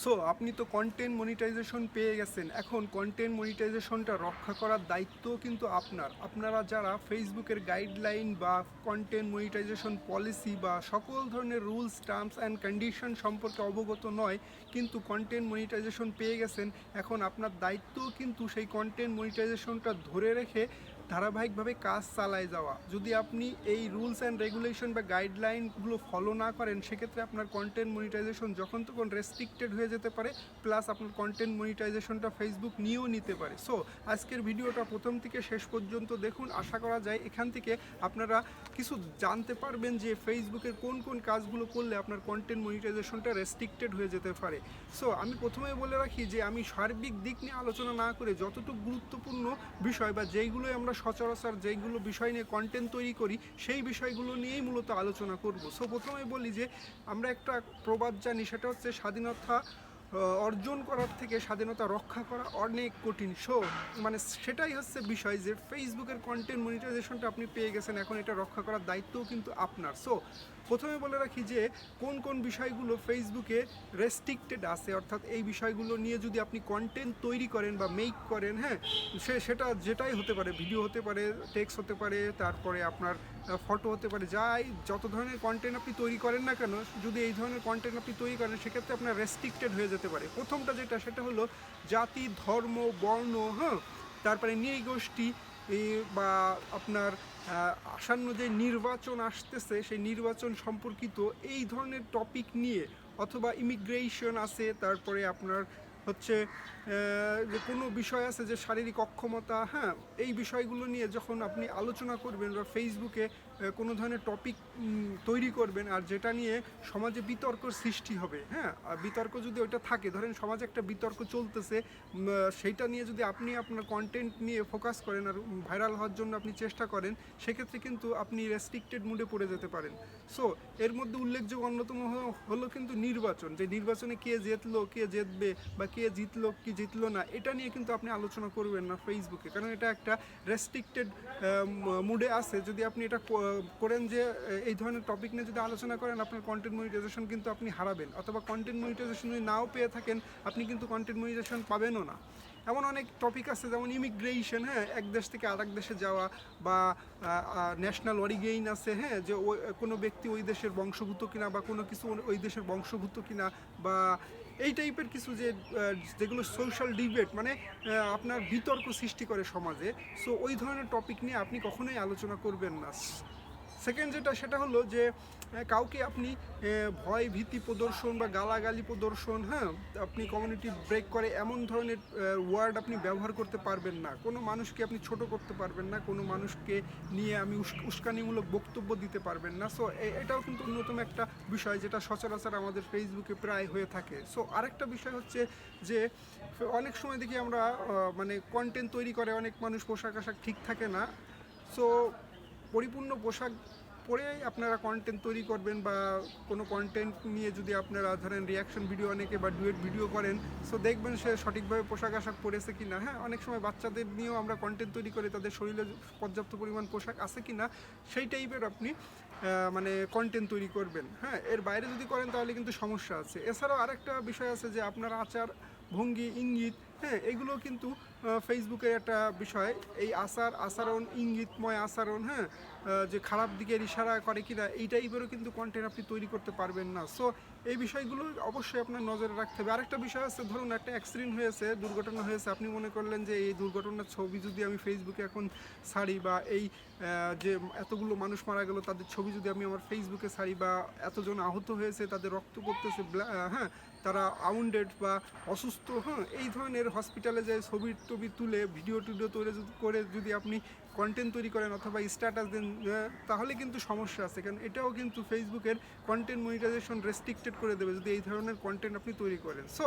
So আপনি তো content monetization পেয়ে গেছেন। এখন কন্টেন্ট মনিটাইজেশনটা রক্ষা করার দায়িত্ব কিন্তু আপনারা যারা ফেসবুকের গাইডলাইন বা কন্টেন্ট মনিটাইজেশন পলিসি বা সকল ধরনের রুলস টার্মস অ্যান্ড কন্ডিশন সম্পর্কে অবগত নয়, কিন্তু কন্টেন্ট মনিটাইজেশন পেয়ে গেছেন, এখন আপনার দায়িত্ব কিন্তু সেই কন্টেন্ট মনিটাইজেশনটা ধরে রেখে ধারাবাহিকভাবে কাজ চালায় যাওয়া। যদি আপনি এই রুলস অ্যান্ড রেগুলেশন বা গাইডলাইনগুলো ফলো না করেন, সেক্ষেত্রে আপনার কন্টেন্ট মনিটাইজেশন যখন তখন রেস্ট্রিক্টেড হয়ে যেতে পারে, প্লাস আপনার কন্টেন্ট মনিটাইজেশনটা ফেসবুক নিয়েও নিতে পারে। সো আজকের ভিডিওটা প্রথম থেকে শেষ পর্যন্ত দেখুন। আশা করা যায় এখান থেকে আপনারা কিছু জানতে পারবেন যে ফেসবুকের কোন কোন কাজগুলো করলে আপনার কন্টেন্ট মনিটাইজেশনটা রেস্ট্রিক্টেড হয়ে যেতে পারে। সো আমি প্রথমে বলে রাখি যে আমি সার্বিক দিক নিয়ে আলোচনা না করে যতটুকু গুরুত্বপূর্ণ বিষয় বা যেইগুলোই আমরা সচরাচর যেইগুলো বিষয় নিয়ে কন্টেন্ট তৈরি করি, সেই বিষয়গুলো নিয়েই মূলত আলোচনা করব। সো প্রথমে বলি যে আমরা একটা প্রবাদ জানি, সেটা হচ্ছে স্বাধীনতা অর্জন করার থেকে স্বাধীনতা রক্ষা করা অনেক কঠিন। সো মানে সেটাই হচ্ছে বিষয় যে ফেসবুকের কন্টেন্ট মনিটাইজেশনটা আপনি পেয়ে গেছেন, এখন এটা রক্ষা করার দায়িত্বও কিন্তু আপনার। সো প্রথমে বলে রাখি যে কোন কোন বিষয়গুলো ফেসবুকে রেস্ট্রিক্টেড আছে, অর্থাৎ এই বিষয়গুলো নিয়ে যদি আপনি কন্টেন্ট তৈরি করেন বা মেক করেন, হ্যাঁ, সেটা যেটাই হতে পারে, ভিডিও হতে পারে, টেক্সট হতে পারে, তারপরে আপনার ফটো হতে পারে, যাই যত ধরনের কন্টেন্ট আপনি তৈরি করেন না কেন, যদি এই ধরনের কন্টেন্ট আপনি তৈরি করেন, সেক্ষেত্রে আপনার রেস্ট্রিক্টেড হয়ে যেতে পারে। প্রথমটা সেটা হলো জাতি, ধর্ম, বর্ণ, হ্যাঁ, তারপরে নৃগোষ্ঠী বা আপনার আসন্ন যে নির্বাচন আসতেছে সেই নির্বাচন সম্পর্কিত এই ধরনের টপিক নিয়ে, অথবা ইমিগ্রেশন আছে, তারপরে আপনার হচ্ছে যে কোনো বিষয় আছে যে শারীরিক অক্ষমতা, হ্যাঁ, এই বিষয়গুলো নিয়ে যখন আপনি আলোচনা করবেন বা ফেসবুকে কোনো ধরনের টপিক তৈরি করবেন, আর যেটা নিয়ে সমাজে বিতর্ক সৃষ্টি হবে, হ্যাঁ, আর বিতর্ক যদি ওইটা থাকে, ধরেন সমাজে একটা বিতর্ক চলতেছে, সেইটা নিয়ে যদি আপনি আপনার কন্টেন্ট নিয়ে ফোকাস করেন আর ভাইরাল হওয়ার জন্য আপনি চেষ্টা করেন, সেক্ষেত্রে কিন্তু আপনি রেস্ট্রিক্টেড মুডে পড়ে যেতে পারেন। সো এর মধ্যে উল্লেখযোগ্য অন্যতম হলো কিন্তু নির্বাচন, যে নির্বাচনে কে জিতলো, কে জিতবে, বা কে জিতলো কি জিতলো না, এটা নিয়ে কিন্তু আপনি আলোচনা করবেন না ফেসবুকে, কারণ এটা একটা রেস্ট্রিক্টেড মুডে আছে। যদি আপনি এটা করেন যে এই ধরনের টপিক নিয়ে যদি আলোচনা করেন, আপনার কন্টেন্ট মনিটাইজেশন কিন্তু আপনি হারাবেন, অথবা কন্টেন্ট মনিটাইজেশন যদি নাও পেয়ে থাকেন, আপনি কিন্তু কন্টেন্ট মনিটাইজেশন পাবেনও না। এমন অনেক টপিক আছে, যেমন ইমিগ্রেশন, হ্যাঁ, এক দেশ থেকে আরেক দেশে যাওয়া, বা ন্যাশনাল অরিগেইন আছে, হ্যাঁ, যে কোনো ব্যক্তি ওই দেশের বংশভূত কিনা, বা কোনো কিছু ওই দেশের বংশভূত কিনা, বা এই টাইপের কিছু যেগুলো সোশ্যাল ডিবেট, মানে আপনার বিতর্ক সৃষ্টি করে সমাজে। সো ওই ধরনের টপিক নিয়ে আপনি কখনোই আলোচনা করবেন না। সেকেন্ড সেটা হলো যে কাউকে আপনি ভয় ভীতি প্রদর্শন বা গালাগালি প্রদর্শন, হ্যাঁ, আপনি কমিউনিটি ব্রেক করে এমন ধরনের ওয়ার্ড আপনি ব্যবহার করতে পারবেন না। কোনো মানুষকে আপনি ছোট করতে পারবেন না, কোনো মানুষকে নিয়ে আমি উস্কানিমূলক বক্তব্য দিতে পারবেন না। সো এটাও কিন্তু অন্যতম একটা বিষয় যেটা সচরাচর আমাদের ফেসবুকে প্রায় হয়ে থাকে। সো আরেকটা বিষয় হচ্ছে যে অনেক সময় দেখি আমরা মানে কন্টেন্ট তৈরি করে অনেক মানুষ পোশাক আশাক ঠিক থাকে না। সো পরিপূর্ণ পোশাক পরেই আপনারা কন্টেন্ট তৈরি করবেন, বা কোনো কন্টেন্ট নিয়ে যদি আপনারা ধরেন রিয়াকশন ভিডিও অনেকে বা ডুয়েট ভিডিও করেন, সো দেখবেন সে সঠিকভাবে পোশাক আশাক পরেছে কি না। হ্যাঁ, অনেক সময় বাচ্চাদের নিয়েও আমরা কন্টেন্ট তৈরি করি, তাদের শরীরে পর্যাপ্ত পরিমাণ পোশাক আছে কি না, সেই টাইপের আপনি মানে কন্টেন্ট তৈরি করবেন। হ্যাঁ, এর বাইরে যদি করেন তাহলে কিন্তু সমস্যা আছে। এছাড়াও আরেকটা বিষয় আছে যে আপনার আচার ভঙ্গি ইঙ্গিত, হ্যাঁ, এগুলো কিন্তু ফেসবুকের একটা বিষয়। এই আচরণ, ইঙ্গিতময় আচরণ, হ্যাঁ, যে খারাপ দিকের ইশারা করে কিনা, এই টাইপেরও কিন্তু কন্টেন্ট আপনি তৈরি করতে পারবেন না। সো এই বিষয়গুলো অবশ্যই আপনার নজরে রাখতে হবে। আরেকটা বিষয় আছে, ধরুন একটা অ্যাক্সিডেন্ট হয়েছে, দুর্ঘটনা হয়েছে, আপনি মনে করলেন যে এই দুর্ঘটনার ছবি যদি আমি ফেসবুকে এখন ছাড়ি, বা এই যে এতগুলো মানুষ মারা গেল তাদের ছবি যদি আমি আমার ফেসবুকে ছাড়ি, বা এতজন আহত হয়েছে তাদের রক্ত পড়তেছে, হ্যাঁ, তারা আউন্ডেড বা অসুস্থ, হ্যাঁ, এই ধরনের হসপিটালে যায় ছবি টবি তুলে ভিডিও টিডিও তৈরি করে যদি আপনি কন্টেন্ট তৈরি করেন অথবা স্ট্যাটাস দেন, তাহলে কিন্তু সমস্যা আছে, কারণ এটাও কিন্তু ফেসবুকের কন্টেন্ট মনিটাইজেশন রেস্ট্রিক্টেড করে দেবে যদি এই ধরনের কন্টেন্ট আপনি তৈরি করেন। সো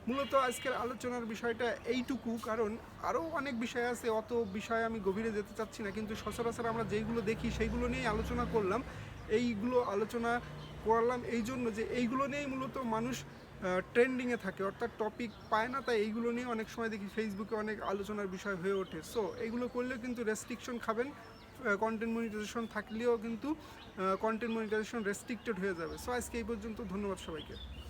মূলত আজকের আলোচনার বিষয়টা এইটুকু, কারণ আরও অনেক বিষয় আছে, অত বিষয়ে আমি গভীরে যেতে চাচ্ছি না, কিন্তু সচরাচর আমরা যেইগুলো দেখি সেইগুলো নিয়েই আলোচনা করলাম। এইগুলো আলোচনা করলাম এই জন্য যে এইগুলো নিয়েই মূলত মানুষ ট্রেন্ডিংয়ে থাকে, অর্থাৎ টপিক পায় না, তাই এইগুলো নিয়ে অনেক সময় দেখি ফেসবুকে অনেক আলোচনার বিষয় হয়ে ওঠে। সো এইগুলো করলেও কিন্তু রেস্ট্রিকশন খাবেন, কন্টেন্ট মনিটাইজেশন থাকলেও কিন্তু কন্টেন্ট মনিটাইজেশন রেস্ট্রিক্টেড হয়ে যাবে। সো আজকে এই পর্যন্ত, ধন্যবাদ সবাইকে।